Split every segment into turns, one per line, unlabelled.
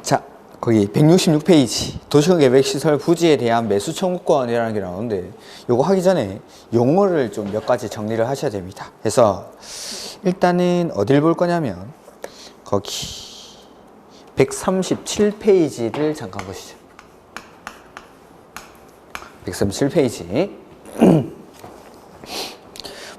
자, 거기 166페이지 도시계획시설 부지에 대한 매수 청구권이라는 게 나오는데 요거 하기 전에 용어를 좀 몇 가지 정리를 하셔야 됩니다. 그래서 일단은 어딜 볼 거냐면 거기 137페이지를 잠깐 보시죠. 137페이지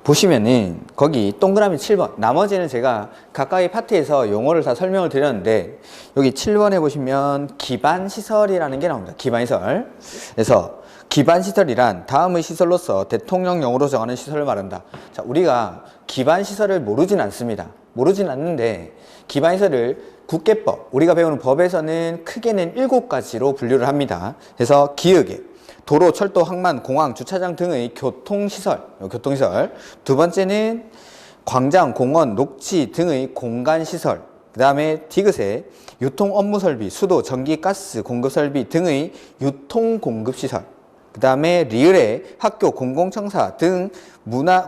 보시면은 거기 동그라미 7번, 나머지는 제가 각각의 파트에서 용어를 다 설명을 드렸는데 여기 7번에 보시면 기반시설이라는 게 나옵니다. 기반시설. 그래서 기반시설이란 다음의 시설로서 대통령령으로 정하는 시설을 말한다. 자, 우리가 기반시설을 모르진 않습니다. 모르진 않는데 기반시설을 국계법, 우리가 배우는 법에서는 크게는 7가지로 분류를 합니다. 그래서 기역에 도로, 철도, 항만, 공항, 주차장 등의 교통시설. 두 번째는 광장, 공원, 녹지 등의 공간시설. 그 다음에 디귿에 유통업무설비, 수도, 전기, 가스, 공급설비 등의 유통공급시설. 그 다음에 리을에 학교, 공공청사 등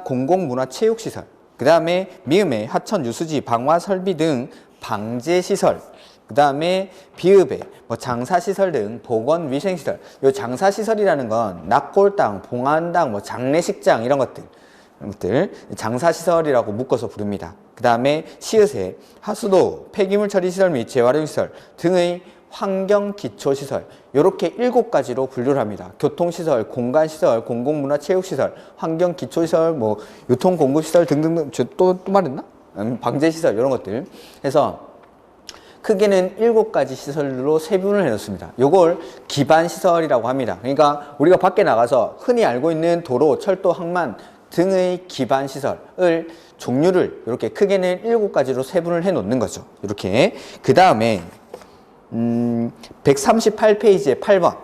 공공문화체육시설. 그 다음에 미음에 하천, 유수지, 방화설비 등 방제시설. 그 다음에 비읍에 장사시설 등 보건위생시설. 요 장사시설이라는 건 낙골당, 봉안당, 장례식장 이런 것들 장사시설이라고 묶어서 부릅니다. 그 다음에 시읒에 하수도, 폐기물 처리시설 및 재활용시설 등의 환경기초시설. 요렇게 7가지로 분류를 합니다. 교통시설, 공간시설, 공공문화체육시설, 환경기초시설, 유통공급시설 등등등. 또 말했나? 방제시설 이런 것들. 해서 크게는 7가지 시설로 세분을 해놓습니다. 요걸 기반시설이라고 합니다. 그러니까 우리가 밖에 나가서 흔히 알고 있는 도로, 철도, 항만 등의 기반시설을 종류를 이렇게 크게는 7가지로 세분을 해놓는 거죠. 이렇게. 그 다음에 138페이지에 8번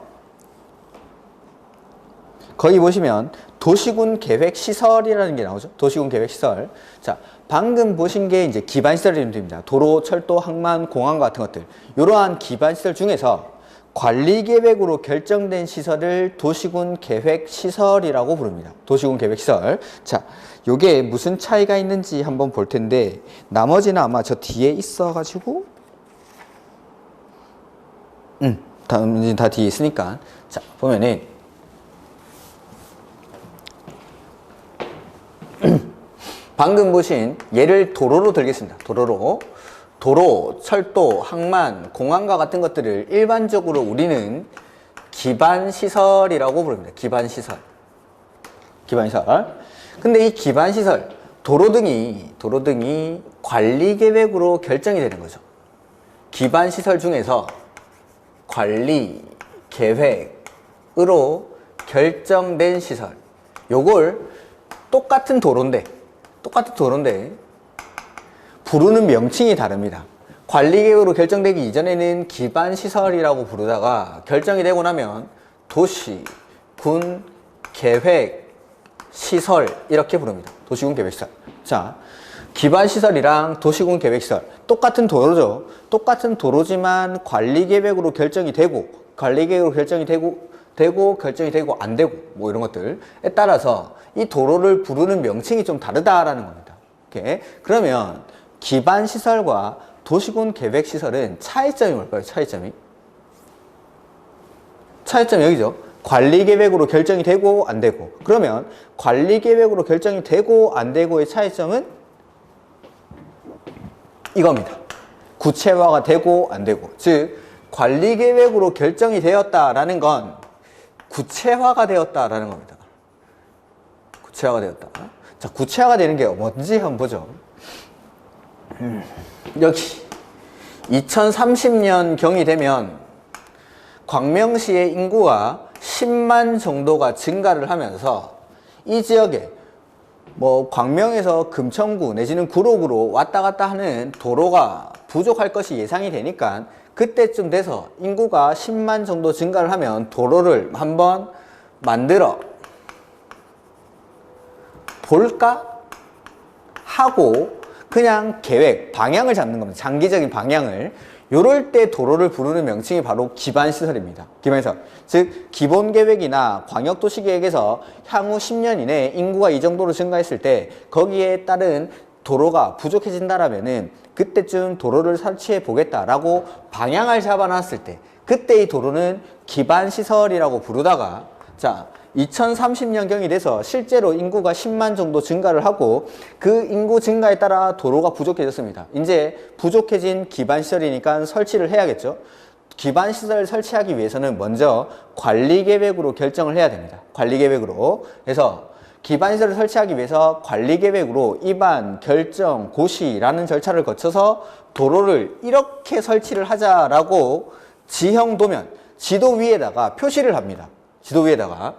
거기 보시면 도시군 계획 시설이라는 게 나오죠. 도시군 계획 시설. 자, 방금 보신 게 이제 기반 시설이 됩니다. 도로, 철도, 항만, 공항 같은 것들. 이러한 기반 시설 중에서 관리 계획으로 결정된 시설을 도시군 계획 시설이라고 부릅니다. 도시군 계획 시설. 자, 요게 무슨 차이가 있는지 한번 볼 텐데 나머지는 아마 저 뒤에 있어 가지고 다 뒤에 있으니까. 자, 보면은 방금 보신 예를 도로로 들겠습니다. 도로, 철도, 항만, 공항과 같은 것들을 일반적으로 우리는 기반시설이라고 부릅니다. 기반시설. 근데 이 기반시설, 도로 등이 관리계획으로 결정이 되는 거죠. 기반시설 중에서 관리계획으로 결정된 시설. 요걸 똑같은 도로인데 부르는 명칭이 다릅니다. 관리계획으로 결정되기 이전에는 기반시설이라고 부르다가 결정이 되고 나면 도시, 군, 계획, 시설 이렇게 부릅니다. 도시군 계획시설. 자, 기반시설이랑 도시군 계획시설 똑같은 도로죠. 똑같은 도로지만 관리계획으로 결정이 되고 결정이 되고 안 되고 이런 것들에 따라서 이 도로를 부르는 명칭이 좀 다르다라는 겁니다. 오케이? 그러면 기반시설과 도시군 계획시설은 차이점이 뭘까요? 차이점이 여기죠. 관리계획으로 결정이 되고 안 되고. 그러면 관리계획으로 결정이 되고 안 되고의 차이점은 이겁니다. 구체화가 되고 안 되고. 즉 관리계획으로 결정이 되었다라는 건 구체화가 되었다라는 겁니다. 구체화가 되었다. 자, 구체화가 되는 게 뭔지 한번 보죠. 여기 2030년경이 되면 광명시의 인구가 10만 정도가 증가를 하면서 이 지역에 광명에서 금천구 내지는 구로구로 왔다 갔다 하는 도로가 부족할 것이 예상이 되니까 그때쯤 돼서 인구가 10만 정도 증가를 하면 도로를 한번 만들어 볼까 하고 그냥 계획, 방향을 잡는 겁니다. 장기적인 방향을. 요럴 때 도로를 부르는 명칭이 바로 기반시설입니다. 기반시설. 즉 기본계획이나 광역도시계획에서 향후 10년 이내에 인구가 이 정도로 증가했을 때 거기에 따른 도로가 부족해진다라면은 그때쯤 도로를 설치해 보겠다라고 방향을 잡아놨을 때 그때 이 도로는 기반시설이라고 부르다가 자 2030년경이 돼서 실제로 인구가 10만 정도 증가를 하고 그 인구 증가에 따라 도로가 부족해졌습니다. 이제 부족해진 기반시설이니까 설치를 해야겠죠. 기반시설을 설치하기 위해서는 먼저 관리계획으로 결정을 해야 됩니다. 관리계획으로. 그래서 기반시설을 설치하기 위해서 관리계획으로 입안, 결정, 고시라는 절차를 거쳐서 도로를 이렇게 설치를 하자라고 지형도면, 지도 위에다가 표시를 합니다. 지도 위에다가.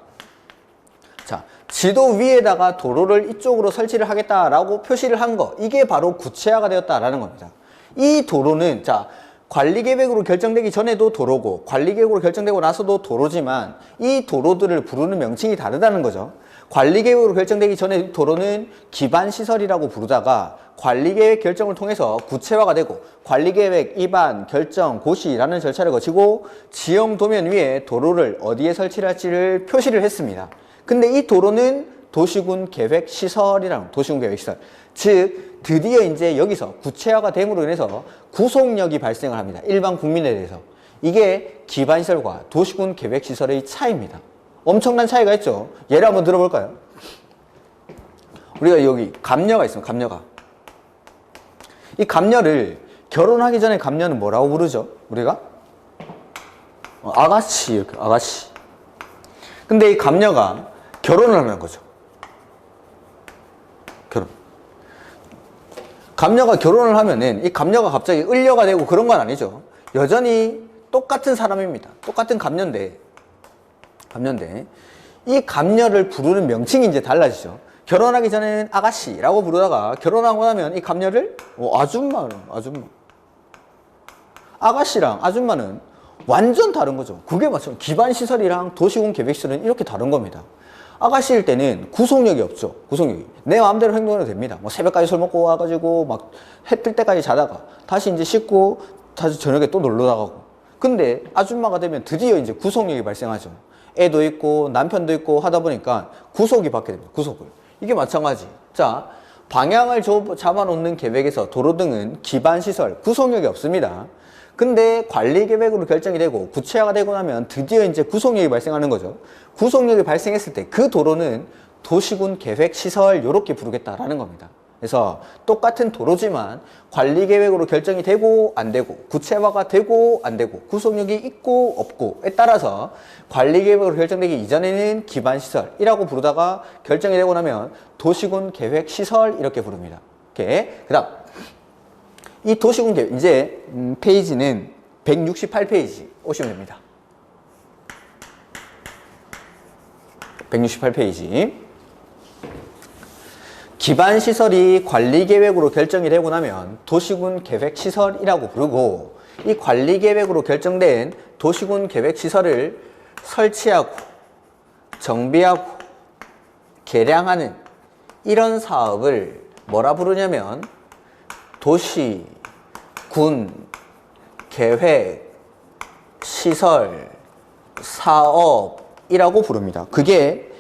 자, 지도 위에다가 도로를 이쪽으로 설치를 하겠다라고 표시를 한 거, 이게 바로 구체화가 되었다라는 겁니다. 이 도로는, 자, 관리계획으로 결정되기 전에도 도로고, 관리계획으로 결정되고 나서도 도로지만, 이 도로들을 부르는 명칭이 다르다는 거죠. 관리계획으로 결정되기 전에 도로는 기반시설이라고 부르다가, 관리계획 결정을 통해서 구체화가 되고, 관리계획, 입안, 결정, 고시라는 절차를 거치고, 지형도면 위에 도로를 어디에 설치를 할지를 표시를 했습니다. 근데 이 도로는 도시군 계획 시설이라는 도시군 계획 시설. 즉 드디어 이제 여기서 구체화가 됨으로 인해서 구속력이 발생을 합니다. 일반 국민에 대해서. 이게 기반시설과 도시군 계획 시설의 차이입니다. 엄청난 차이가 있죠. 예를 한번 들어볼까요? 우리가 여기 감녀가 있습니다. 감녀가. 이 감녀를 결혼하기 전에 감녀는 뭐라고 부르죠? 우리가? 아가씨, 이렇게 아가씨. 근데 이 감녀가 결혼을 하는 거죠. 결혼. 감녀가 결혼을 하면은 이 감녀가 갑자기 을려가 되고 그런 건 아니죠. 여전히 똑같은 사람입니다. 똑같은 감녀인데 이 감녀를 부르는 명칭이 이제 달라지죠. 결혼하기 전에는 아가씨라고 부르다가 결혼하고 나면 이 감녀를 아줌마. 아가씨랑 아줌마는 완전 다른 거죠. 그게 맞죠. 기반시설이랑 도시군 계획시설은 이렇게 다른 겁니다. 아가씨일 때는 구속력이 없죠. 구속력이. 내 마음대로 행동해도 됩니다. 뭐 새벽까지 술 먹고 와가지고 막 해 뜰 때까지 자다가 다시 이제 씻고 다시 저녁에 또 놀러 나가고. 근데 아줌마가 되면 드디어 이제 구속력이 발생하죠. 애도 있고 남편도 있고 하다 보니까 구속이 받게 됩니다. 구속을. 이게 마찬가지. 자, 방향을 잡아놓는 계획에서 도로 등은 기반시설, 구속력이 없습니다. 근데 관리계획으로 결정이 되고 구체화가 되고 나면 드디어 이제 구속력이 발생하는 거죠. 구속력이 발생했을 때 그 도로는 도시군 계획시설 요렇게 부르겠다라는 겁니다. 그래서 똑같은 도로지만 관리계획으로 결정이 되고 안 되고 구체화가 되고 안 되고 구속력이 있고 없고에 따라서 관리계획으로 결정되기 이전에는 기반시설이라고 부르다가 결정이 되고 나면 도시군 계획시설 이렇게 부릅니다. 이렇게. 그 다음 이 도시군 계획, 이제 페이지는 168페이지 오시면 됩니다. 168페이지. 기반시설이 관리계획으로 결정이 되고 나면 도시군 계획시설이라고 부르고 이 관리계획으로 결정된 도시군 계획시설을 설치하고 정비하고 개량하는 이런 사업을 뭐라 부르냐면 도시, 군, 계획, 시설, 사업이라고 부릅니다. 그게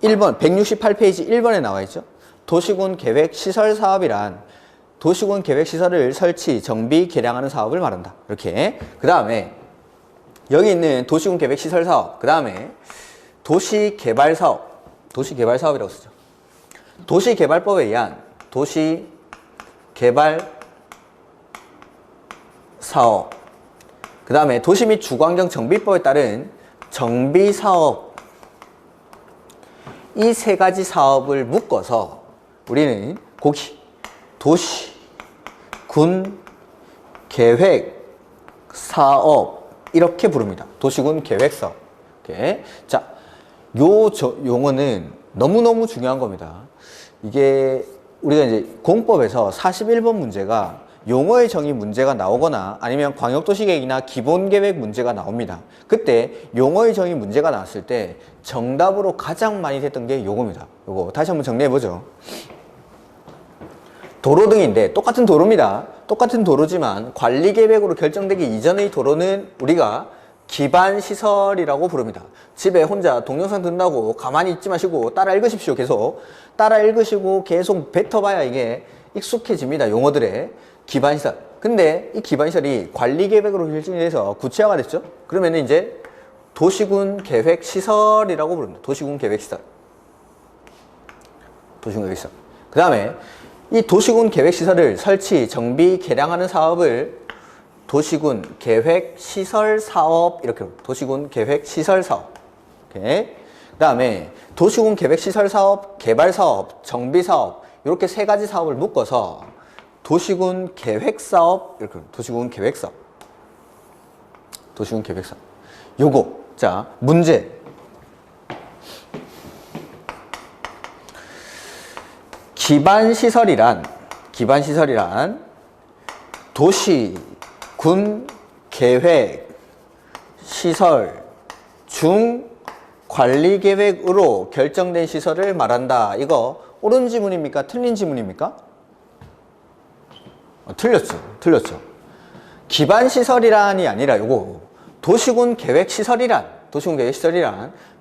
1번, 168페이지 1번에 나와 있죠. 도시군 계획 시설 사업이란 도시군 계획 시설을 설치, 정비, 개량하는 사업을 말한다. 이렇게. 그 다음에 여기 있는 도시군 계획 시설 사업, 그 다음에 도시 개발 사업, 도시 개발 사업이라고 쓰죠. 도시개발법에 의한 도시 개발 사업, 그 다음에 도시 및 주거환경 정비법에 따른 정비사업, 이 세 가지 사업을 묶어서 우리는 도시, 군, 계획, 사업 이렇게 부릅니다. 도시군 계획사업. 이렇게. 자, 요 용어는 너무너무 중요한 겁니다. 이게 우리가 이제 공법에서 41번 문제가 용어의 정의 문제가 나오거나 아니면 광역도시계획이나 기본계획 문제가 나옵니다. 그때 용어의 정의 문제가 나왔을 때 정답으로 가장 많이 됐던 게 요겁니다. 요거 다시 한번 정리해보죠. 도로 등인데 똑같은 도로입니다. 똑같은 도로지만 관리계획으로 결정되기 이전의 도로는 우리가 기반시설이라고 부릅니다. 집에 혼자 동영상 듣는다고 가만히 있지 마시고 따라 읽으십시오. 계속 따라 읽으시고 계속 뱉어봐야 이게 익숙해집니다. 용어들의 기반시설. 근데 이 기반시설이 관리계획으로 결정이 돼서 구체화가 됐죠. 그러면 이제 도시군 계획시설이라고 부릅니다. 도시군 계획시설. 도시군 계획시설. 그 다음에 이 도시군 계획시설을 설치, 정비, 개량하는 사업을 도시군 계획시설 사업 이렇게 도시군 계획시설 사업. 오케이. 그 다음에 도시군 계획시설 사업, 개발 사업, 정비 사업 이렇게 세 가지 사업을 묶어서 도시군 계획사업 이렇게 도시군 계획사업. 도시군 계획사업. 요거 자 문제. 기반시설이란 도시, 군, 계획, 시설, 중, 관리계획으로 결정된 시설을 말한다. 이거 옳은 지문입니까? 틀린 지문입니까? 틀렸죠. 기반시설이란이 아니라 요거 도시군 계획시설이란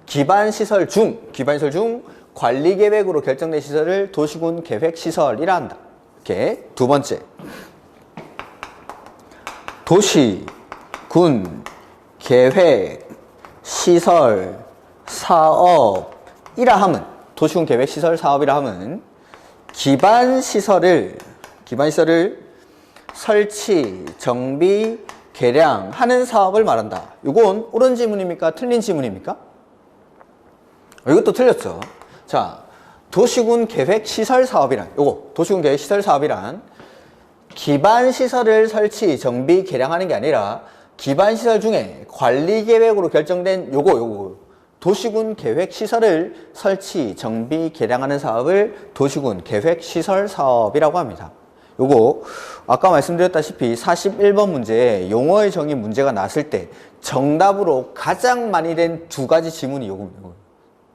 기반시설 중 관리계획으로 결정된 시설을 도시군 계획시설이라 한다. 이렇게 두 번째 도시, 군, 계획, 시설, 사업이라 하면 도시군 계획시설 사업이라 하면 기반시설을 설치, 정비, 개량하는 사업을 말한다. 이건 옳은 지문입니까? 틀린 지문입니까? 이것도 틀렸죠. 자, 도시군 계획시설 사업이란 도시군 계획시설 사업이란 기반시설을 설치, 정비, 개량하는 게 아니라 기반시설 중에 관리계획으로 결정된 요거 도시군 계획시설을 설치, 정비, 개량하는 사업을 도시군 계획시설 사업이라고 합니다. 요거 아까 말씀드렸다시피 41번 문제에 용어의 정의 문제가 나왔을 때 정답으로 가장 많이 된 두 가지 지문이 요겁니다.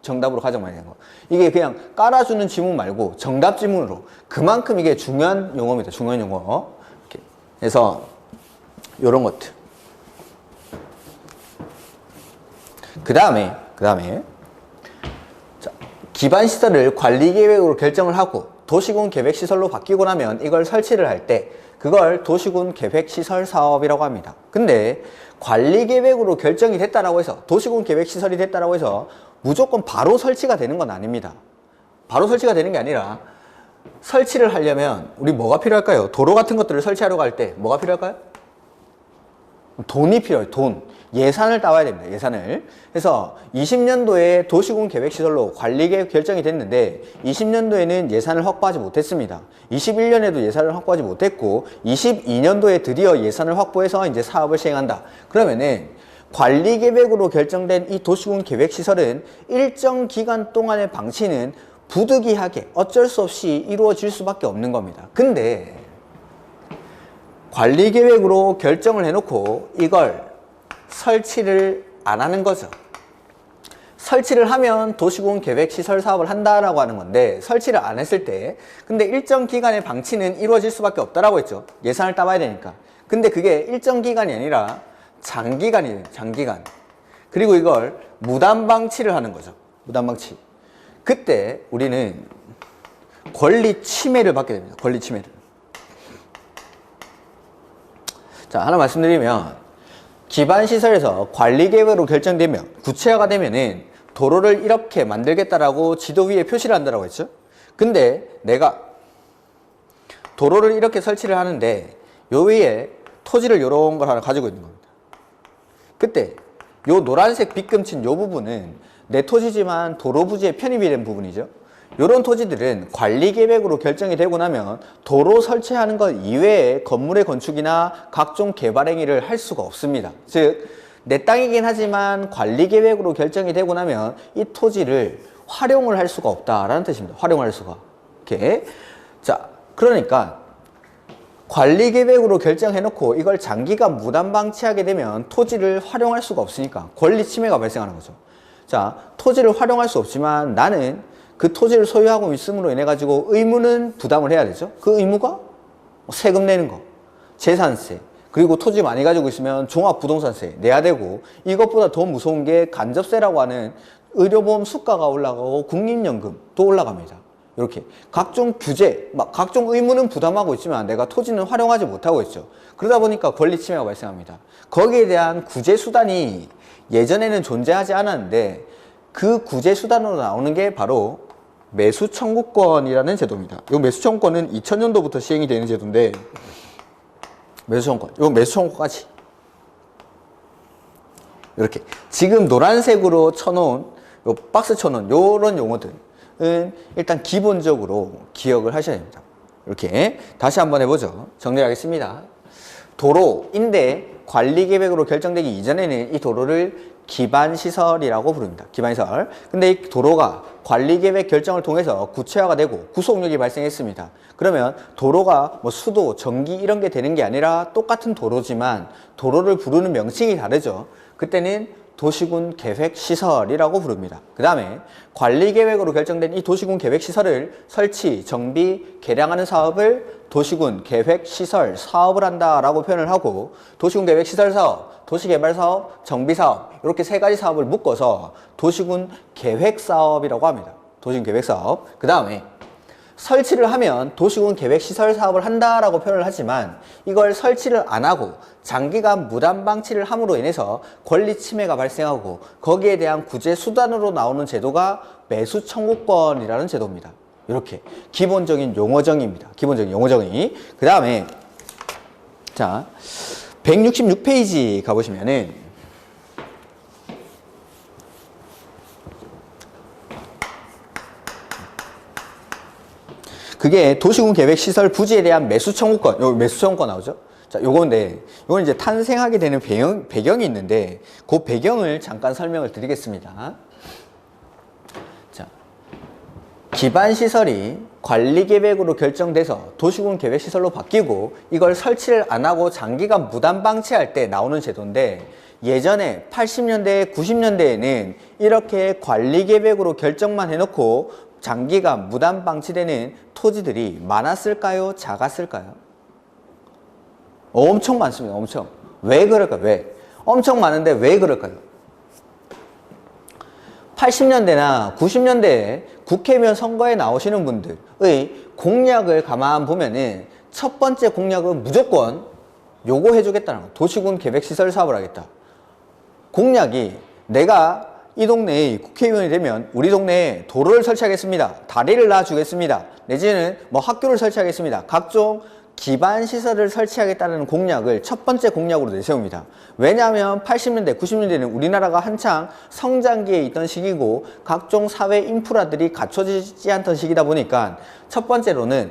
정답으로 가장 많이 된 거. 이게 그냥 깔아주는 지문 말고 정답 지문으로 그만큼 이게 중요한 용어입니다. 중요한 용어. 이렇게. 그래서 요런 것들. 그 다음에 자, 기반시설을 관리계획으로 결정을 하고 도시군 계획시설로 바뀌고 나면 이걸 설치를 할 때 그걸 도시군 계획시설 사업이라고 합니다. 근데 관리계획으로 결정이 됐다라고 해서 도시군 계획시설이 됐다라고 해서 무조건 바로 설치가 되는 건 아닙니다. 바로 설치가 되는 게 아니라 설치를 하려면 우리 뭐가 필요할까요? 도로 같은 것들을 설치하려고 할 때 뭐가 필요할까요? 돈이 필요해요. 돈. 예산을 따와야 됩니다. 예산을. 그래서 20년도에 도시군 계획시설로 관리계획 결정이 됐는데 20년도에는 예산을 확보하지 못했습니다. 21년에도 예산을 확보하지 못했고 22년도에 드디어 예산을 확보해서 이제 사업을 시행한다. 그러면은 관리계획으로 결정된 이 도시군 계획시설은 일정 기간 동안의 방치는 부득이하게 어쩔 수 없이 이루어질 수밖에 없는 겁니다. 근데 관리계획으로 결정을 해놓고 이걸 설치를 안 하는 거죠. 설치를 하면 도시군 계획시설 사업을 한다라고 하는 건데 설치를 안 했을 때 근데 일정 기간의 방치는 이루어질 수밖에 없다라고 했죠. 예산을 따봐야 되니까. 근데 그게 일정 기간이 아니라 장기간이에요. 장기간. 그리고 이걸 무단방치를 하는 거죠. 무단방치. 그때 우리는 권리 침해를 받게 됩니다. 권리 침해를. 자, 하나 말씀드리면 기반시설에서 관리계획으로 결정되면 구체화가 되면은 도로를 이렇게 만들겠다라고 지도 위에 표시를 한다라고 했죠. 근데 내가 도로를 이렇게 설치를 하는데 요 위에 토지를 요런 걸 하나 가지고 있는 겁니다. 그때 요 노란색 빗금친 요 부분은 내 토지지만 도로 부지에 편입이 된 부분이죠. 이런 토지들은 관리계획으로 결정이 되고 나면 도로 설치하는 것 이외에 건물의 건축이나 각종 개발 행위를 할 수가 없습니다. 즉, 내 땅이긴 하지만 관리계획으로 결정이 되고 나면 이 토지를 활용을 할 수가 없다라는 뜻입니다. 활용할 수가. 이렇게. 자, 그러니까 관리계획으로 결정해놓고 이걸 장기간 무단방치하게 되면 토지를 활용할 수가 없으니까 권리 침해가 발생하는 거죠. 자, 토지를 활용할 수 없지만 나는 그 토지를 소유하고 있음으로 인해 가지고 의무는 부담을 해야 되죠. 그 의무가 세금 내는 거, 재산세, 그리고 토지 많이 가지고 있으면 종합부동산세 내야 되고 이것보다 더 무서운 게 간접세라고 하는 의료보험 수가가 올라가고 국민연금도 올라갑니다. 이렇게 각종 규제, 막 각종 의무는 부담하고 있지만 내가 토지는 활용하지 못하고 있죠. 그러다 보니까 권리 침해가 발생합니다. 거기에 대한 구제 수단이 예전에는 존재하지 않았는데 그 구제 수단으로 나오는 게 바로 매수 청구권이라는 제도입니다. 이 매수 청구권은 2000년도부터 시행이 되는 제도인데 매수 청구권, 이 매수 청구권까지 이렇게 지금 노란색으로 쳐놓은 요 박스 쳐놓은 요런 용어들은 일단 기본적으로 기억을 하셔야 됩니다. 이렇게 다시 한번 해보죠. 정리하겠습니다. 도로인데 관리계획으로 결정되기 이전에는 이 도로를 기반시설이라고 부릅니다. 기반시설. 근데 이 도로가 관리계획 결정을 통해서 구체화가 되고 구속력이 발생했습니다. 그러면 도로가 뭐 수도, 전기 이런 게 되는 게 아니라 똑같은 도로지만 도로를 부르는 명칭이 다르죠. 그때는 도시군 계획시설이라고 부릅니다. 그 다음에 관리계획으로 결정된 이 도시군 계획시설을 설치, 정비, 개량하는 사업을 도시군 계획시설 사업을 한다라고 표현을 하고 도시군 계획시설 사업, 도시개발사업, 정비사업 이렇게 세 가지 사업을 묶어서 도시군 계획사업이라고 합니다. 도시군 계획사업. 그 다음에 설치를 하면 도시군 계획시설 사업을 한다라고 표현을 하지만 이걸 설치를 안 하고 장기간 무단 방치를 함으로 인해서 권리 침해가 발생하고 거기에 대한 구제 수단으로 나오는 제도가 매수 청구권이라는 제도입니다. 이렇게 기본적인 용어정의입니다. 기본적인 용어정의. 그 다음에 자 166페이지 가보시면은 그게 도시군 계획시설 부지에 대한 매수 청구권, 요 매수 청구권 나오죠? 자, 요건데, 요건 이제 탄생하게 되는 배경이 있는데, 그 배경을 잠깐 설명을 드리겠습니다. 자, 기반시설이 관리계획으로 결정돼서 도시군 계획시설로 바뀌고, 이걸 설치를 안 하고 장기간 무단 방치할 때 나오는 제도인데, 예전에 80년대, 90년대에는 이렇게 관리계획으로 결정만 해놓고 장기간 무단 방치되는 토지들이 많았을까요? 작았을까요? 엄청 많습니다. 엄청. 왜 그럴까요? 왜? 엄청 많은데 왜 그럴까요? 80년대나 90년대에 국회의원 선거에 나오시는 분들의 공약을 가만 보면은 첫 번째 공약은 무조건 요거 해주겠다는 거. 도시군 계획시설 사업을 하겠다. 공약이 내가 이 동네에 국회의원이 되면 우리 동네에 도로를 설치하겠습니다. 다리를 놔주겠습니다. 내지는 뭐 학교를 설치하겠습니다. 각종 기반시설을 설치하겠다는 공약을 첫 번째 공약으로 내세웁니다. 왜냐하면 80년대, 90년대는 우리나라가 한창 성장기에 있던 시기고 각종 사회 인프라들이 갖춰지지 않던 시기다 보니까 첫 번째로는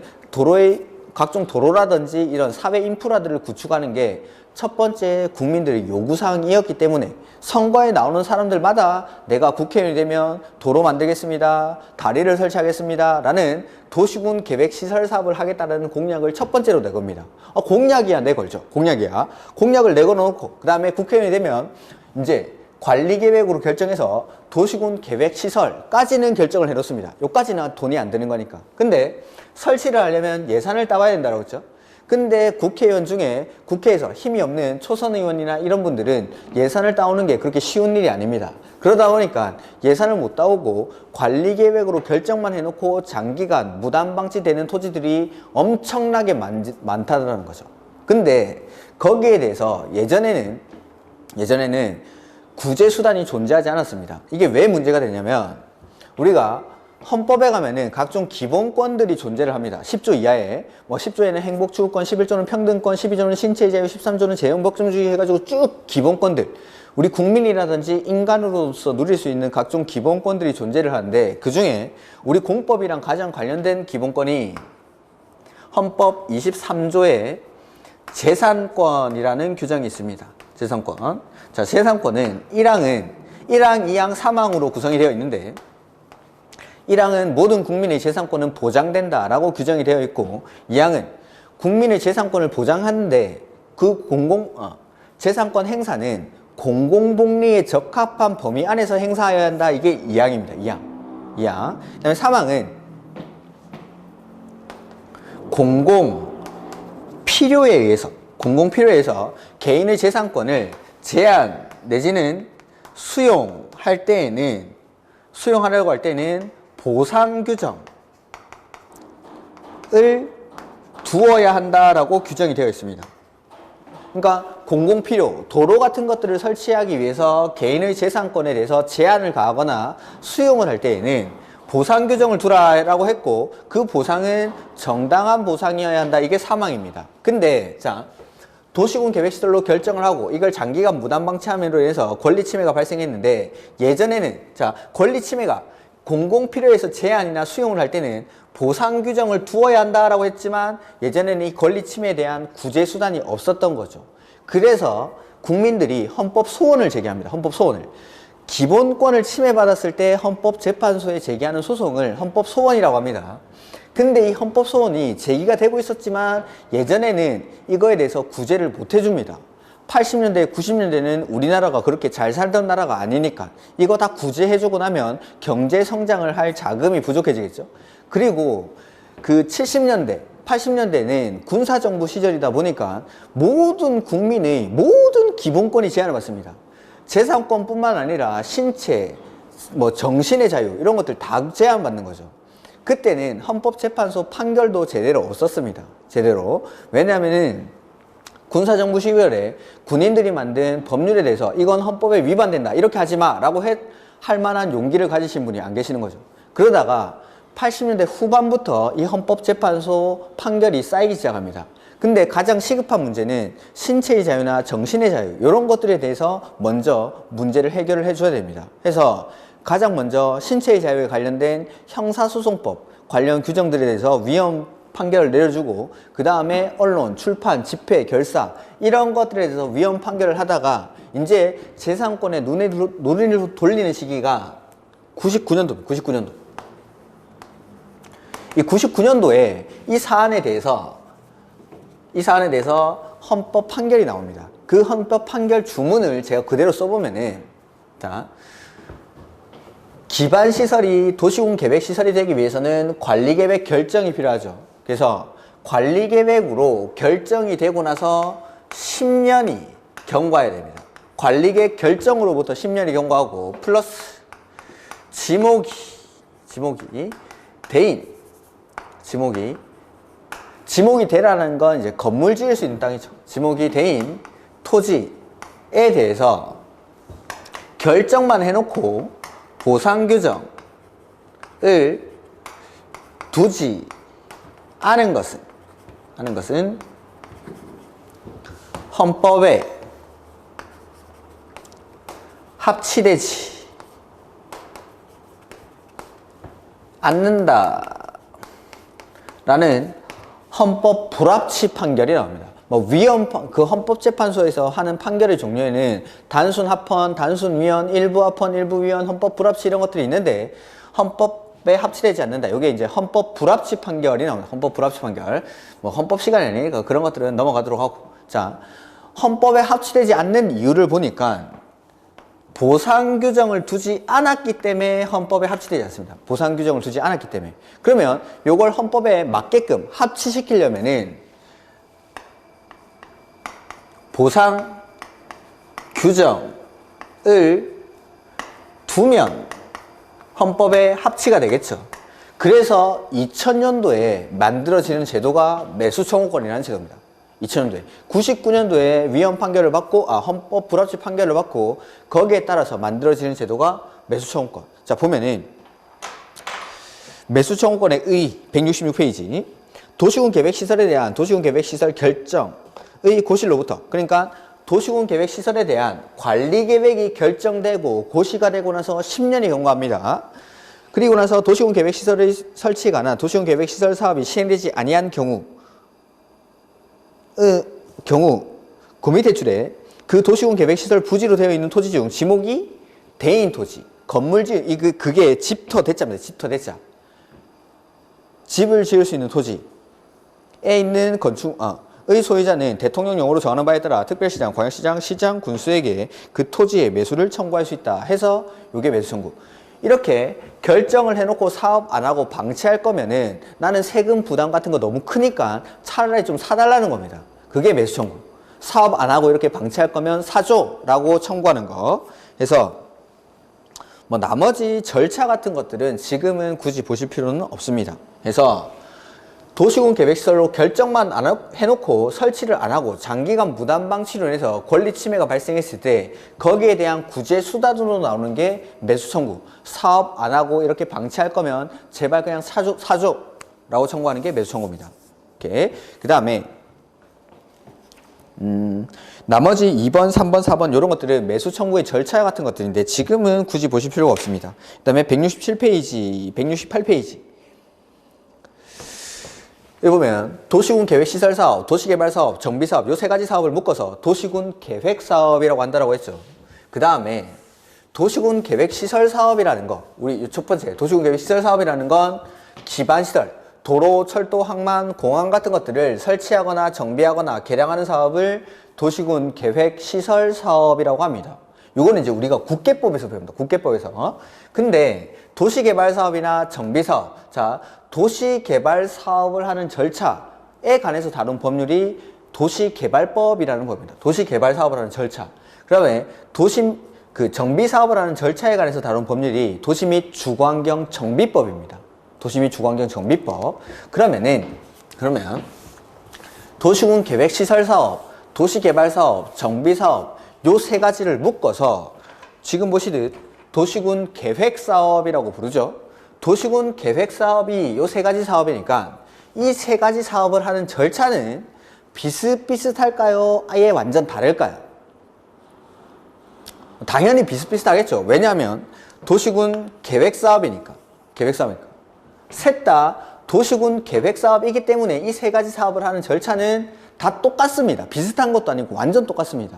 각종 도로라든지 이런 사회 인프라들을 구축하는 게 첫 번째 국민들의 요구사항이었기 때문에 선거에 나오는 사람들마다 내가 국회의원이 되면 도로 만들겠습니다. 다리를 설치하겠습니다. 라는 도시군 계획시설 사업을 하겠다는 공약을 첫 번째로 내겁니다. 공약이야 내걸죠. 공약이야. 공약을 내걸어놓고 그 다음에 국회의원이 되면 이제 관리계획으로 결정해서 도시군 계획시설까지는 결정을 해놓습니다. 여기까지는 돈이 안 드는 거니까. 근데 설치를 하려면 예산을 따와야 된다고 했죠. 근데 국회의원 중에 국회에서 힘이 없는 초선 의원이나 이런 분들은 예산을 따오는 게 그렇게 쉬운 일이 아닙니다. 그러다 보니까 예산을 못 따오고 관리계획으로 결정만 해놓고 장기간 무단 방치되는 토지들이 엄청나게 많다는 거죠. 근데 거기에 대해서 예전에는 구제 수단이 존재하지 않았습니다. 이게 왜 문제가 되냐면 우리가 헌법에 가면은 각종 기본권들이 존재를 합니다. 10조 이하에 10조에는 행복추구권, 11조는 평등권, 12조는 신체의 자유, 13조는 재형복종주의 해가지고 쭉 기본권들, 우리 국민이라든지 인간으로서 누릴 수 있는 각종 기본권들이 존재를 하는데 그 중에 우리 공법이랑 가장 관련된 기본권이 헌법 23조에 재산권이라는 규정이 있습니다. 재산권. 자, 재산권은 1항, 2항, 3항으로 구성이 되어 있는데 1항은 모든 국민의 재산권은 보장된다라고 규정이 되어 있고 2항은 국민의 재산권을 보장하는데 그 재산권 행사는 공공복리에 적합한 범위 안에서 행사해야 한다. 이게 2항입니다. 2항. 그 다음에 3항은 공공필요에 의해서 개인의 재산권을 제한 내지는 수용하려고 할 때는 보상 규정, 두어야 한다라고 규정이 되어 있습니다. 그러니까 공공필요, 도로 같은 것들을 설치하기 위해서 개인의 재산권에 대해서 제한을 가하거나 수용을 할 때에는 보상 규정을 두라라고 했고, 그 보상은 정당한 보상이어야 한다. 이게 사망입니다. 근데 자, 도시군 계획시설로 결정을 하고 이걸 장기간 무단 방치함으로 인해서 권리 침해가 발생했는데, 예전에는 자, 권리 침해가 공공필요에서 제한이나 수용을 할 때는 보상 규정을 두어야 한다라고 했지만, 예전에는 이 권리 침해에 대한 구제 수단이 없었던 거죠. 그래서 국민들이 헌법 소원을 제기합니다. 헌법 소원을. 기본권을 침해받았을 때 헌법재판소에 제기하는 소송을 헌법 소원이라고 합니다. 근데 이 헌법 소원이 제기가 되고 있었지만 예전에는 이거에 대해서 구제를 못 해줍니다. 80년대, 90년대는 우리나라가 그렇게 잘 살던 나라가 아니니까 이거 다 구제해주고 나면 경제 성장을 할 자금이 부족해지겠죠. 그리고 그 70년대, 80년대는 군사정부 시절이다 보니까 모든 국민의 모든 기본권이 제한을 받습니다. 재산권뿐만 아니라 신체, 뭐 정신의 자유 이런 것들 다 제한받는 거죠. 그때는 헌법재판소 판결도 제대로 없었습니다. 제대로. 왜냐하면은 군사정부 시절에 군인들이 만든 법률에 대해서 이건 헌법에 위반된다, 이렇게 하지 마 라고 할 만한 용기를 가지신 분이 안 계시는 거죠. 그러다가 80년대 후반부터 이 헌법재판소 판결이 쌓이기 시작합니다. 근데 가장 시급한 문제는 신체의 자유나 정신의 자유 이런 것들에 대해서 먼저 문제를 해결을 해줘야 됩니다. 그래서 가장 먼저 신체의 자유에 관련된 형사소송법 관련 규정들에 대해서 위헌 판결을 내려주고, 그 다음에 언론, 출판, 집회, 결사 이런 것들에 대해서 위헌 판결을 하다가 이제 재산권에 눈을 돌리는 시기가 99년도. 이 99년도에 이 사안에 대해서 헌법 판결이 나옵니다. 그 헌법 판결 주문을 제가 그대로 써보면은, 자, 기반시설이 도시군 계획시설이 되기 위해서는 관리계획 결정이 필요하죠. 그래서 관리계획으로 결정이 되고 나서 10년이 경과해야 됩니다. 관리계획 결정으로부터 10년이 경과하고 플러스 지목이 대인, 지목이 되라는 건 이제 건물 지을 수 있는 땅이죠. 지목이 대인 토지에 대해서 결정만 해놓고 보상 규정을 두지 않은 것은 헌법에 합치되지 않는다라는 헌법 불합치 판결이 나옵니다. 그 헌법재판소에서 하는 판결의 종류에는 단순 합헌, 단순 위헌, 일부 합헌, 일부 위헌, 헌법 불합치 이런 것들이 있는데, 헌법에 합치되지 않는다. 이게 이제 헌법 불합치 판결이 나옵니다. 헌법 불합치 판결. 헌법 시간이 아니니까 그런 것들은 넘어가도록 하고. 자, 헌법에 합치되지 않는 이유를 보니까 보상 규정을 두지 않았기 때문에 헌법에 합치되지 않습니다. 보상 규정을 두지 않았기 때문에. 그러면 요걸 헌법에 맞게끔 합치시키려면은 보상 규정을 두면 헌법에 합치가 되겠죠. 그래서 2000년도에 만들어지는 제도가 매수청구권이라는 제도입니다. 2000년도에. 99년도에 위헌 판결을 받고, 헌법 불합치 판결을 받고, 거기에 따라서 만들어지는 제도가 매수청구권. 자, 보면은, 매수청구권의 의, 166페이지. 도시군 계획시설에 대한 도시군 계획시설 결정의 고시로부터, 그러니까 도시군 계획시설에 대한 관리계획이 결정되고 고시가 되고 나서 10년이 경과합니다. 그리고 나서 도시군 계획시설의 설치에 관한 도시군 계획시설 사업이 시행되지 아니한 경우 그 밑에 줄에 그 도시군 계획시설 부지로 되어 있는 토지 중 지목이 대인 토지, 건물지, 그게 집터 대자입니다. 집터 대자. 집을 지을 수 있는 토지에 있는 의 소유자는 대통령령으로 정하는 바에 따라 특별시장, 광역시장, 시장, 군수에게 그 토지의 매수를 청구할 수 있다 해서 이게 매수 청구. 이렇게 결정을 해놓고 사업 안 하고 방치할 거면은 나는 세금 부담 같은 거 너무 크니까 차라리 좀 사달라는 겁니다. 그게 매수 청구. 사업 안 하고 이렇게 방치할 거면 사줘라고 청구하는 거. 그래서 나머지 절차 같은 것들은 지금은 굳이 보실 필요는 없습니다. 그래서 도시군 계획시설로 결정만 해놓고 설치를 안 하고 장기간 무단 방치로 인해서 권리 침해가 발생했을 때 거기에 대한 구제 수단으로 나오는 게 매수 청구. 사업 안 하고 이렇게 방치할 거면 제발 그냥 사줘라고 청구하는 게 매수 청구입니다. 오케이. 그 다음에 나머지 2번, 3번, 4번 이런 것들은 매수 청구의 절차 같은 것들인데 지금은 굳이 보실 필요가 없습니다. 그 다음에 167페이지, 168페이지 여기 보면 도시군 계획시설사업, 도시개발사업, 정비사업 요 세 가지 사업을 묶어서 도시군 계획사업이라고 한다고 했죠. 그 다음에 도시군 계획시설사업이라는 거 우리 첫 번째 도시군 계획시설사업이라는 건 기반시설 도로, 철도, 항만, 공항 같은 것들을 설치하거나 정비하거나 개량하는 사업을 도시군 계획시설 사업이라고 합니다. 요거는 이제 우리가 국계법에서 배웁니다. 국계법에서. 근데 도시개발 사업이나 정비 사업, 자, 도시개발 사업을 하는 절차에 관해서 다룬 법률이 도시개발법이라는 법입니다. 도시개발 사업을 하는 절차. 그다음에 정비 사업을 하는 절차에 관해서 다룬 법률이 도시 및 주거환경 정비법입니다. 도시 및 주거환경 정비법. 그러면 도시군 계획시설 사업, 도시개발 사업, 정비 사업 요 세 가지를 묶어서 지금 보시듯 도시군 계획 사업이라고 부르죠. 도시군 계획 사업이 요 세 가지 사업이니까 이 세 가지 사업을 하는 절차는 비슷비슷할까요? 아예 완전 다를까요? 당연히 비슷비슷하겠죠. 왜냐하면 도시군 계획 사업이니까. 셋 다 도시군 계획 사업이기 때문에 이 세 가지 사업을 하는 절차는 다 똑같습니다. 비슷한 것도 아니고 완전 똑같습니다.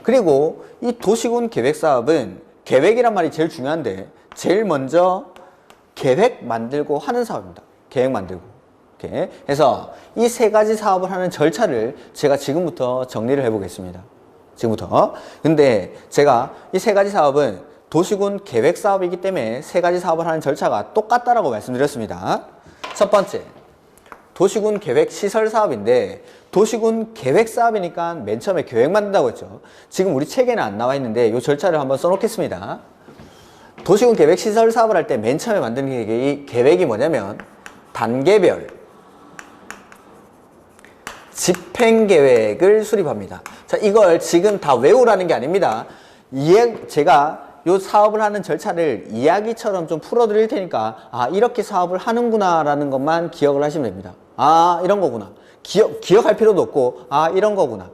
그리고 이 도시군 계획 사업은 계획이란 말이 제일 중요한데 제일 먼저 계획 만들고 하는 사업입니다. 계획 만들고. 이렇게 해서 이 세 가지 사업을 하는 절차를 제가 지금부터 정리를 해보겠습니다. 지금부터. 근데 제가 이 세 가지 사업은 도시군 계획 사업이기 때문에 세 가지 사업을 하는 절차가 똑같다라고 말씀드렸습니다. 첫 번째, 도시군 계획 시설 사업인데 도시군 계획 사업이니까 맨 처음에 계획 만든다고 했죠. 지금 우리 책에는 안 나와 있는데 이 절차를 한번 써놓겠습니다. 도시군 계획 시설 사업을 할 때 맨 처음에 만드는 계획이 뭐냐면 단계별 집행계획을 수립합니다. 자, 이걸 지금 다 외우라는 게 아닙니다. 제가 이 사업을 하는 절차를 이야기처럼 좀 풀어드릴 테니까 이렇게 사업을 하는구나 라는 것만 기억을 하시면 됩니다. 이런 거구나. 기억할 필요도 없고 이런 거구나.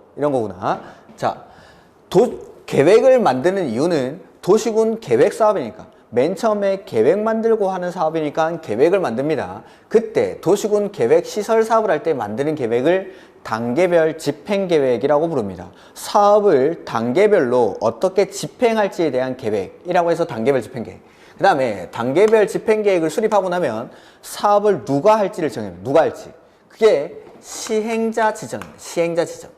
자, 계획을 만드는 이유는 도시군 계획 사업이니까 맨 처음에 계획 만들고 하는 사업이니까 계획을 만듭니다. 그때 도시군 계획 시설 사업을 할 때 만드는 계획을 단계별 집행계획이라고 부릅니다. 사업을 단계별로 어떻게 집행할지에 대한 계획이라고 해서 단계별 집행계획. 그 다음에 단계별 집행계획을 수립하고 나면 사업을 누가 할지를 정해요. 누가 할지. 그게 시행자 지정입니다. 시행자 지정.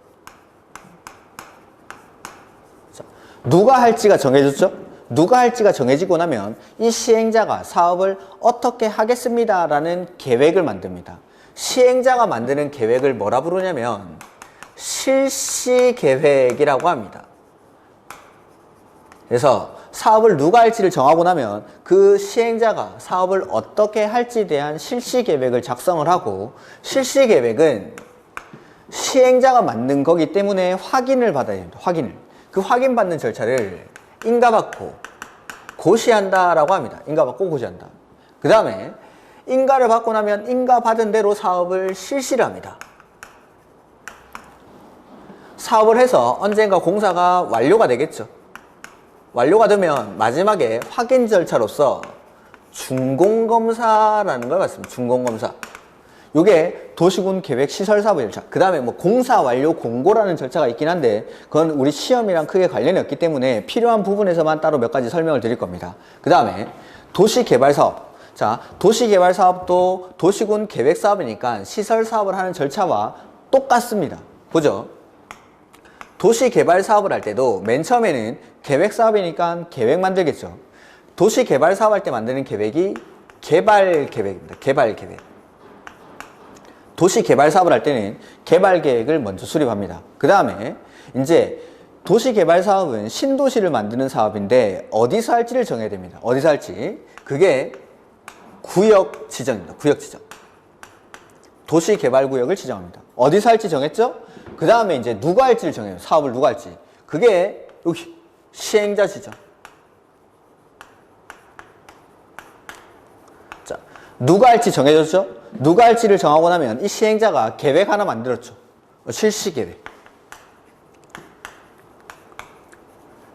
자, 누가 할지가 정해졌죠? 누가 할지가 정해지고 나면 이 시행자가 사업을 어떻게 하겠습니다라는 계획을 만듭니다. 시행자가 만드는 계획을 뭐라 부르냐면 실시계획이라고 합니다. 그래서 사업을 누가 할지를 정하고 나면 그 시행자가 사업을 어떻게 할지에 대한 실시계획을 작성을 하고 실시계획은 시행자가 만든 거기 때문에 확인을 받아야 됩니다. 그 확인받는 절차를 인가받고 고시한다라고 합니다. 인가받고 고시한다. 그 다음에 인가를 받고 나면 인가받은 대로 사업을 실시를 합니다. 사업을 해서 언젠가 공사가 완료가 되겠죠. 완료가 되면 마지막에 확인 절차로서 준공검사라는 걸 받습니다. 준공검사. 이게 도시군 계획 시설 사업 절차. 그 다음에 공사 완료 공고라는 절차가 있긴 한데 그건 우리 시험이랑 크게 관련이 없기 때문에 필요한 부분에서만 따로 몇 가지 설명을 드릴 겁니다. 그 다음에 도시개발 사업. 자, 도시개발 사업도 도시군 계획 사업이니까 시설 사업을 하는 절차와 똑같습니다. 보죠? 도시개발 사업을 할 때도 맨 처음에는 계획 사업이니까 계획 만들겠죠. 도시개발 사업 할 때 만드는 계획이 개발계획입니다. 개발계획. 도시개발 사업을 할 때는 개발계획을 먼저 수립합니다. 그 다음에 이제 도시개발 사업은 신도시를 만드는 사업인데 어디서 할지를 정해야 됩니다. 어디서 할지. 그게 구역 지정입니다. 구역 지정. 도시개발구역을 지정합니다. 어디서 할지 정했죠? 그 다음에 이제 누가 할지를 정해요. 사업을 누가 할지. 그게 여기 시행자 지정. 자, 누가 할지 정해졌죠? 누가 할지를 정하고 나면 이 시행자가 계획 하나 만들었죠. 실시계획.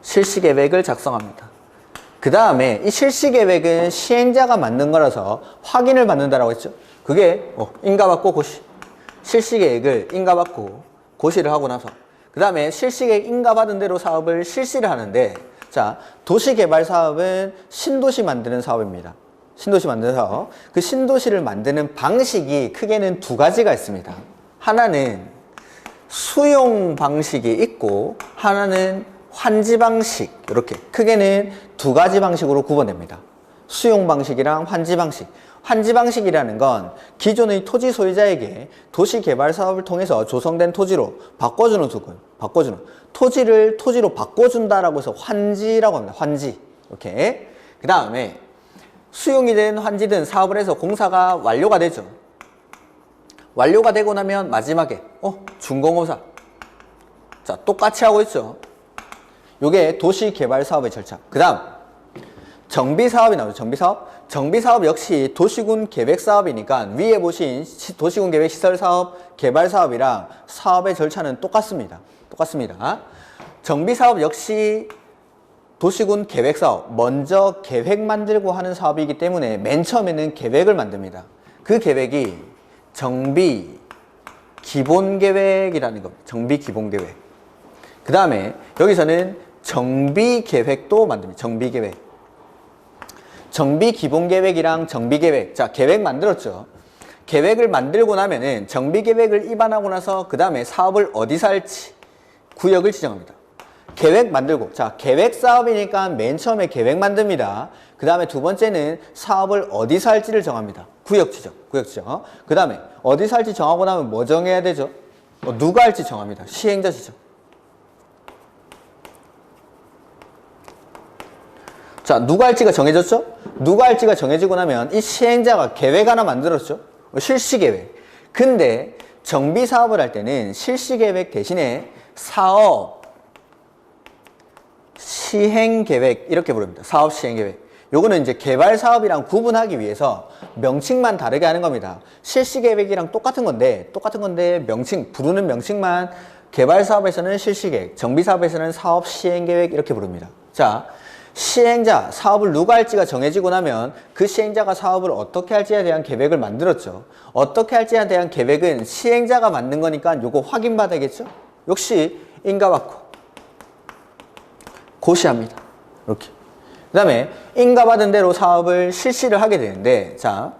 실시계획을 작성합니다. 그 다음에 이 실시계획은 시행자가 만든 거라서 확인을 받는다라고 했죠. 그게 인가받고 고시. 실시계획을 인가받고 고시를 하고 나서 그 다음에 실시계획 인가받은 대로 사업을 실시를 하는데, 자, 도시개발 사업은 신도시 만드는 사업입니다. 신도시 만드는 사업. 그 신도시를 만드는 방식이 크게는 두 가지가 있습니다. 하나는 수용 방식이 있고 하나는 환지 방식. 이렇게 크게는 두 가지 방식으로 구분됩니다. 수용 방식이랑 환지 방식. 환지 방식이라는 건 기존의 토지 소유자에게 도시개발 사업을 통해서 조성된 토지로 바꿔주는 수건, 바꿔주는 토지를 토지로 바꿔준다라고 해서 환지라고 합니다. 환지. 이렇게. 그 다음에 수용이 된 환지든 사업을 해서 공사가 완료가 되죠. 완료가 되고 나면 마지막에 준공허사. 자, 똑같이 하고 있죠. 요게 도시개발 사업의 절차. 그 다음 정비사업이 나오죠. 정비사업. 정비사업 역시 도시군 계획사업이니까 위에 보신 도시군 계획 시설사업, 개발사업이랑 사업의 절차는 똑같습니다. 똑같습니다. 정비사업 역시 도시군 계획사업, 먼저 계획 만들고 하는 사업이기 때문에 맨 처음에는 계획을 만듭니다. 그 계획이 정비 기본계획이라는 겁니다. 정비 기본계획. 그 다음에 여기서는 정비계획도 만듭니다. 정비계획. 정비기본계획이랑 정비계획. 자, 계획 만들었죠. 계획을 만들고 나면은 정비계획을 입안하고 나서 그 다음에 사업을 어디서 할지 구역을 지정합니다. 계획 만들고. 자, 계획사업이니까 맨 처음에 계획 만듭니다. 그 다음에 두 번째는 사업을 어디서 할지를 정합니다. 구역 지정. 구역 지정. 그 다음에 어디서 할지 정하고 나면 뭐 정해야 되죠? 누가 할지 정합니다. 시행자 지정. 자, 누가 할지가 정해졌죠? 누가 할지가 정해지고 나면 이 시행자가 계획 하나 만들었죠? 실시계획. 근데 정비사업을 할 때는 실시계획 대신에 사업 시행계획 이렇게 부릅니다. 사업 시행계획. 요거는 이제 개발사업이랑 구분하기 위해서 명칭만 다르게 하는 겁니다. 실시계획이랑 똑같은 건데 부르는 명칭만 개발사업에서는 실시계획, 정비사업에서는 사업 시행계획 이렇게 부릅니다. 자, 시행자, 사업을 누가 할지가 정해지고 나면 그 시행자가 사업을 어떻게 할지에 대한 계획을 만들었죠. 어떻게 할지에 대한 계획은 시행자가 만든 거니까 요거 확인받아야겠죠. 역시 인가받고 고시합니다. 이렇게. 그 다음에 인가받은 대로 사업을 실시를 하게 되는데, 자,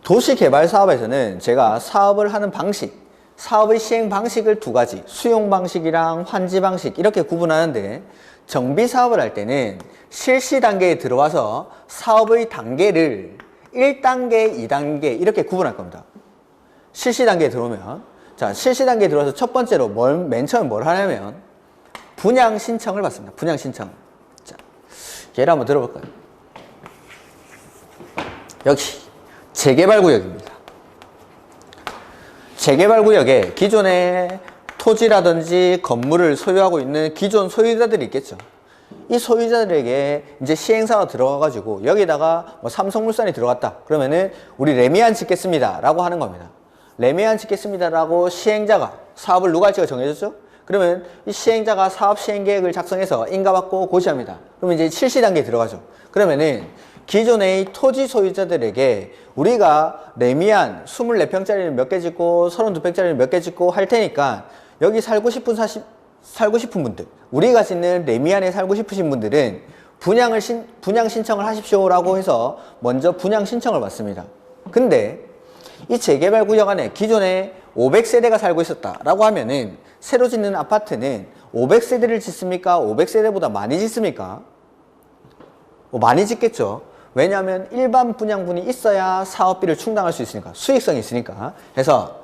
도시개발 사업에서는 제가 사업을 하는 방식, 사업의 시행 방식을 두 가지, 수용 방식이랑 환지 방식 이렇게 구분하는데, 정비사업을 할 때는 실시 단계에 들어와서 사업의 단계를 1단계, 2단계 이렇게 구분할 겁니다. 실시 단계에 들어오면, 자, 실시 단계에 들어와서 첫 번째로 맨 처음에 뭘 하냐면 분양 신청을 받습니다. 분양 신청. 자, 예를 한번 들어볼까요? 역시 재개발구역입니다. 재개발구역에 기존에 토지라든지 건물을 소유하고 있는 기존 소유자들이 있겠죠. 이 소유자들에게 이제 시행사가 들어가가지고 여기다가 뭐 삼성물산이 들어갔다. 그러면은 우리 레미안 짓겠습니다. 라고 하는 겁니다. 레미안 짓겠습니다. 라고 시행자가 사업을 누가 할지가 정해졌죠? 그러면 이 시행자가 사업 시행계획을 작성해서 인가받고 고시합니다. 그러면 이제 실시 단계에 들어가죠. 그러면은 기존의 토지 소유자들에게 우리가 레미안 24평짜리는 몇 개 짓고 32평짜리는 몇 개 짓고 할 테니까 여기 살고 싶은 분들, 우리가 짓는 레미안에 살고 싶으신 분들은 분양 신청을 하십시오라고 해서 먼저 분양 신청을 받습니다. 근데 이 재개발 구역 안에 기존에 500세대가 살고 있었다라고 하면은 새로 짓는 아파트는 500세대를 짓습니까? 500세대보다 많이 짓습니까? 많이 짓겠죠. 왜냐하면 일반 분양분이 있어야 사업비를 충당할 수 있으니까, 수익성이 있으니까. 그래서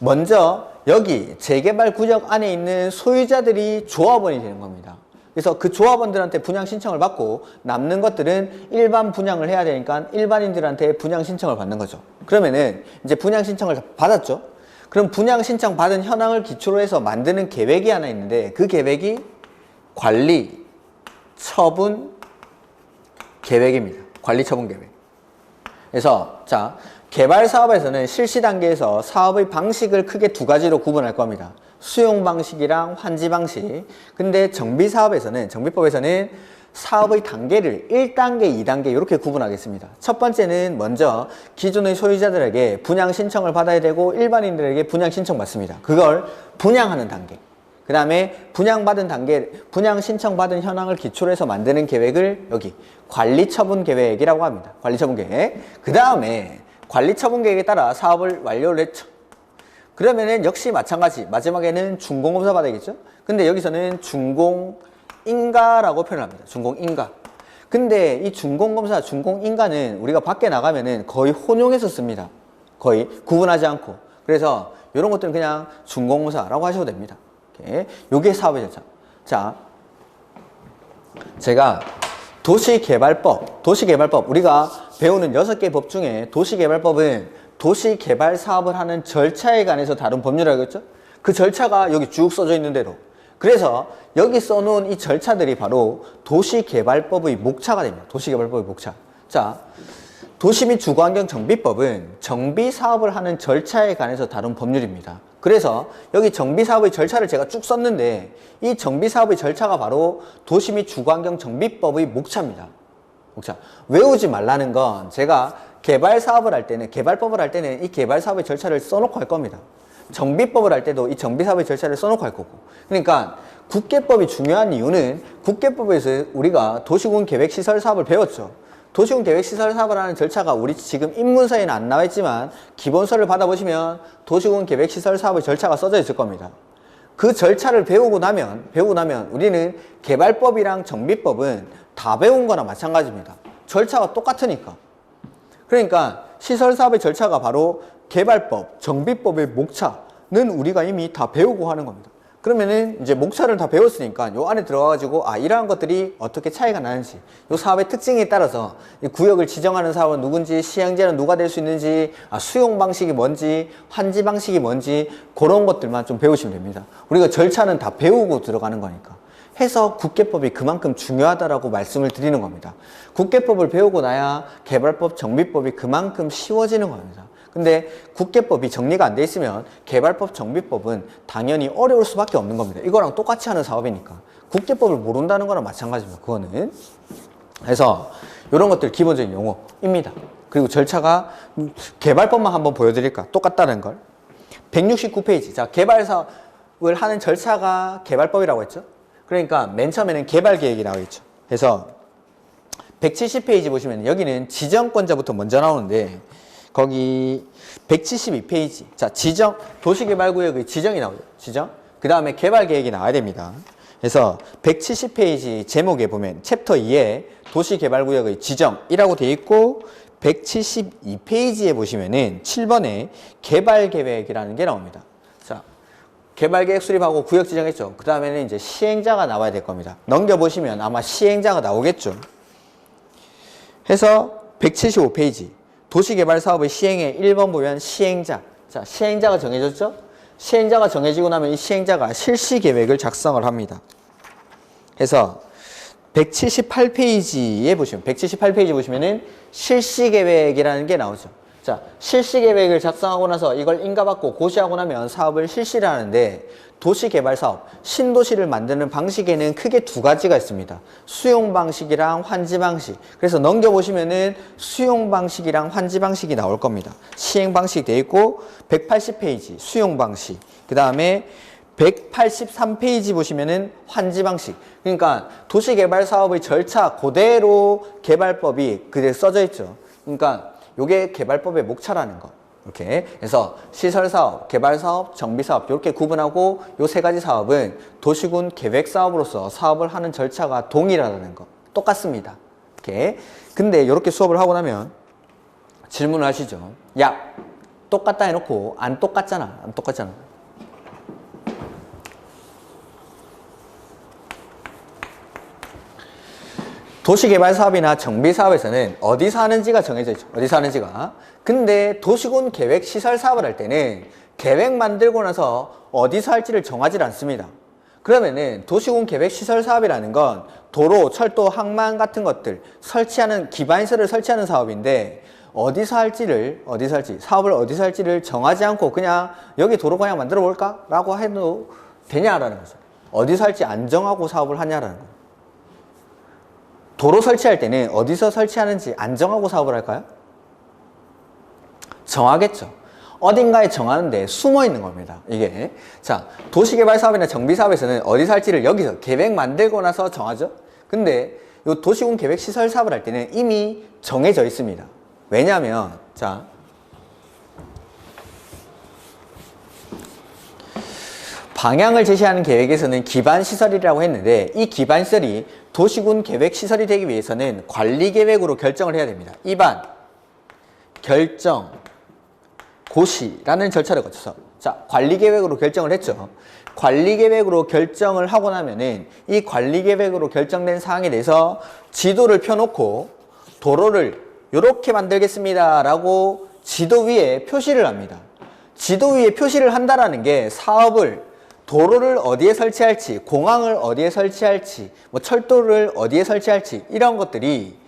먼저 여기 재개발 구역 안에 있는 소유자들이 조합원이 되는 겁니다. 그래서 그 조합원들한테 분양 신청을 받고 남는 것들은 일반 분양을 해야 되니까 일반인들한테 분양 신청을 받는 거죠. 그러면은 이제 분양 신청을 받았죠. 그럼 분양 신청 받은 현황을 기초로 해서 만드는 계획이 하나 있는데 그 계획이 관리 처분 계획입니다. 관리 처분 계획. 그래서 자, 개발 사업에서는 실시 단계에서 사업의 방식을 크게 두 가지로 구분할 겁니다. 수용 방식이랑 환지 방식. 근데 정비 사업에서는, 정비법에서는 사업의 단계를 1단계, 2단계 이렇게 구분하겠습니다. 첫 번째는 먼저 기존의 소유자들에게 분양 신청을 받아야 되고 일반인들에게 분양 신청 받습니다. 그걸 분양하는 단계. 그 다음에 분양받은 단계, 분양 신청받은 현황을 기초로 해서 만드는 계획을 여기 관리처분 계획이라고 합니다. 관리처분 계획. 그 다음에 관리처분 계획에 따라 사업을 완료를 했죠. 그러면은 역시 마찬가지 마지막에는 준공검사 받아야겠죠. 근데 여기서는 준공인가라고 표현합니다. 준공인가. 근데 이 준공검사, 준공인가는 우리가 밖에 나가면은 거의 혼용해서 씁니다. 거의 구분하지 않고. 그래서 이런 것들은 그냥 준공검사라고 하셔도 됩니다. 요게 사업의 절차. 자, 제가 도시개발법 우리가 배우는 6개 법 중에 도시개발법은 도시개발 사업을 하는 절차에 관해서 다룬 법률이라고 했죠? 그 절차가 여기 쭉 써져 있는 대로. 그래서 여기 써놓은 이 절차들이 바로 도시개발법의 목차가 됩니다. 도시개발법의 목차. 자, 도시 및 주거환경 정비법은 정비 사업을 하는 절차에 관해서 다룬 법률입니다. 그래서 여기 정비 사업의 절차를 제가 쭉 썼는데 이 정비 사업의 절차가 바로 도시 및 주거환경 정비법의 목차입니다. 목차. 외우지 말라는 건 제가 개발 사업을 할 때는, 개발법을 할 때는 이 개발 사업의 절차를 써놓고 할 겁니다. 정비법을 할 때도 이 정비 사업의 절차를 써놓고 할 거고. 그러니까 국계법이 중요한 이유는 국계법에서 우리가 도시군 계획시설 사업을 배웠죠. 도시군 계획시설 사업을 하는 절차가 우리 지금 입문서에는 안 나와 있지만 기본서를 받아보시면 도시군 계획시설 사업의 절차가 써져 있을 겁니다. 그 절차를 배우고 나면 우리는 개발법이랑 정비법은 다 배운 거나 마찬가지입니다. 절차가 똑같으니까. 그러니까 시설사업의 절차가 바로 개발법, 정비법의 목차는 우리가 이미 다 배우고 하는 겁니다. 그러면은 이제 목차를 다 배웠으니까 요 안에 들어가가지고 이러한 것들이 어떻게 차이가 나는지, 요 사업의 특징에 따라서 이 구역을 지정하는 사업은 누군지, 시행자는 누가 될 수 있는지, 수용 방식이 뭔지, 환지 방식이 뭔지 그런 것들만 좀 배우시면 됩니다. 우리가 절차는 다 배우고 들어가는 거니까. 해서 국계법이 그만큼 중요하다라고 말씀을 드리는 겁니다. 국계법을 배우고 나야 개발법, 정비법이 그만큼 쉬워지는 겁니다. 근데 국계법이 정리가 안 돼 있으면 개발법, 정비법은 당연히 어려울 수밖에 없는 겁니다. 이거랑 똑같이 하는 사업이니까. 국계법을 모른다는 거랑 마찬가지입니다. 그거는. 그래서 이런 것들 기본적인 용어입니다. 그리고 절차가 개발법만 한번 보여드릴까? 똑같다는 걸. 169페이지. 자, 개발 사업을 하는 절차가 개발법이라고 했죠. 그러니까 맨 처음에는 개발계획이 나오겠죠. 그래서 170페이지 보시면 여기는 지정권자부터 먼저 나오는데 거기 172페이지. 자, 지정, 도시개발구역의 지정이 나오죠. 지정. 그 다음에 개발계획이 나와야 됩니다. 그래서 170페이지 제목에 보면 챕터 2에 도시개발구역의 지정이라고 되어 있고 172페이지에 보시면은 7번에 개발계획이라는 게 나옵니다. 자, 개발계획 수립하고 구역 지정했죠. 그 다음에는 이제 시행자가 나와야 될 겁니다. 넘겨보시면 아마 시행자가 나오겠죠. 해서 175페이지. 도시개발 사업의 시행에 1번 보면 시행자. 자, 시행자가 정해졌죠? 시행자가 정해지고 나면 이 시행자가 실시계획을 작성을 합니다. 그래서 178페이지에 보시면, 178페이지 보시면은 실시계획이라는 게 나오죠. 자, 실시계획을 작성하고 나서 이걸 인가받고 고시하고 나면 사업을 실시를 하는데 도시개발사업, 신도시를 만드는 방식에는 크게 두 가지가 있습니다. 수용 방식이랑 환지 방식. 그래서 넘겨보시면은 수용 방식이랑 환지 방식이 나올 겁니다. 시행 방식 되어 있고 180페이지 수용 방식. 그 다음에 183페이지 보시면은 환지 방식. 그러니까 도시개발 사업의 절차 그대로 개발법이 그대로 써져 있죠. 그러니까 요게 개발법의 목차라는 거. 이렇게 해서 시설사업, 개발사업, 정비사업 이렇게 구분하고 요 세 가지 사업은 도시군 계획사업으로서 사업을 하는 절차가 동일하다는 거. 똑같습니다. 이렇게. 근데 이렇게 수업을 하고 나면 질문을 하시죠. 야, 똑같다 해놓고 안 똑같잖아. 안 똑같잖아. 도시개발사업이나 정비사업에서는 어디서 하는지가 정해져 있죠. 어디서 하는지가. 근데 도시군 계획 시설 사업을 할 때는 계획 만들고 나서 어디서 할지를 정하지 않습니다. 그러면은 도시군 계획 시설 사업이라는 건 도로, 철도, 항만 같은 것들 설치하는 기반시설을 설치하는 사업인데 어디서 할지, 사업을 어디서 할지를 정하지 않고 그냥 여기 도로 그냥 만들어 볼까? 라고 해도 되냐라는 거죠. 어디서 할지 안 정하고 사업을 하냐라는 거예요. 도로 설치할 때는 어디서 설치하는지 안 정하고 사업을 할까요? 정하겠죠. 어딘가에 정하는데 숨어 있는 겁니다. 이게. 자, 도시개발 사업이나 정비 사업에서는 어디서 할지를 여기서 계획 만들고 나서 정하죠. 근데 이 도시군 계획 시설 사업을 할 때는 이미 정해져 있습니다. 왜냐하면 자, 방향을 제시하는 계획에서는 기반시설이라고 했는데 이 기반시설이 도시군 계획시설이 되기 위해서는 관리계획으로 결정을 해야 됩니다. 입안, 결정, 고시라는 절차를 거쳐서 자, 관리계획으로 결정을 했죠. 관리계획으로 결정을 하고 나면은 이 관리계획으로 결정된 사항에 대해서 지도를 펴놓고 도로를 이렇게 만들겠습니다 라고 지도 위에 표시를 합니다. 지도 위에 표시를 한다라는 게 사업을 도로를 어디에 설치할지, 공항을 어디에 설치할지, 뭐 철도를 어디에 설치할지 이런 것들이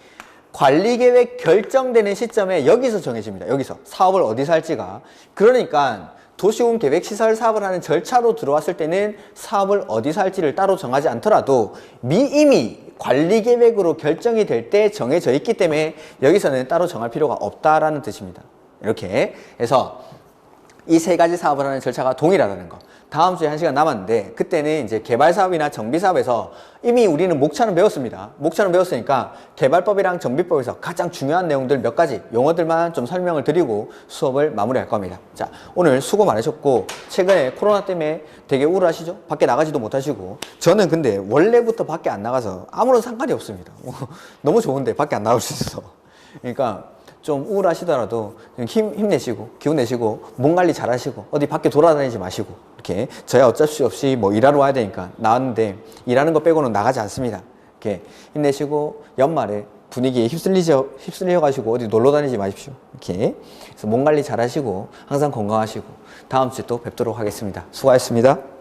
관리계획 결정되는 시점에 여기서 정해집니다. 여기서 사업을 어디서 할지가. 그러니까 도시군 계획시설 사업을 하는 절차로 들어왔을 때는 사업을 어디서 할지를 따로 정하지 않더라도 이미 관리계획으로 결정이 될 때 정해져 있기 때문에 여기서는 따로 정할 필요가 없다라는 뜻입니다. 이렇게 해서 이 세 가지 사업을 하는 절차가 동일하다는 거. 다음 주에 1시간 남았는데 그때는 이제 개발사업이나 정비사업에서 이미 우리는 목차는 배웠습니다. 목차는 배웠으니까 개발법이랑 정비법에서 가장 중요한 내용들 몇 가지 용어들만 좀 설명을 드리고 수업을 마무리할 겁니다. 자, 오늘 수고 많으셨고 최근에 코로나 때문에 되게 우울하시죠? 밖에 나가지도 못하시고 저는 근데 원래부터 밖에 안 나가서 아무런 상관이 없습니다. 너무 좋은데 밖에 안 나올 수 있어서. 그러니까 좀 우울하시더라도 힘내시고 기운 내시고 몸 관리 잘 하시고 어디 밖에 돌아다니지 마시고 이렇게 저야 어쩔 수 없이 뭐 일하러 와야 되니까 나왔는데 일하는 거 빼고는 나가지 않습니다. 이렇게 힘내시고 연말에 분위기에 휩쓸려 가시고 어디 놀러 다니지 마십시오. 이렇게 그래서 몸 관리 잘 하시고 항상 건강하시고 다음 주에 또 뵙도록 하겠습니다. 수고하셨습니다.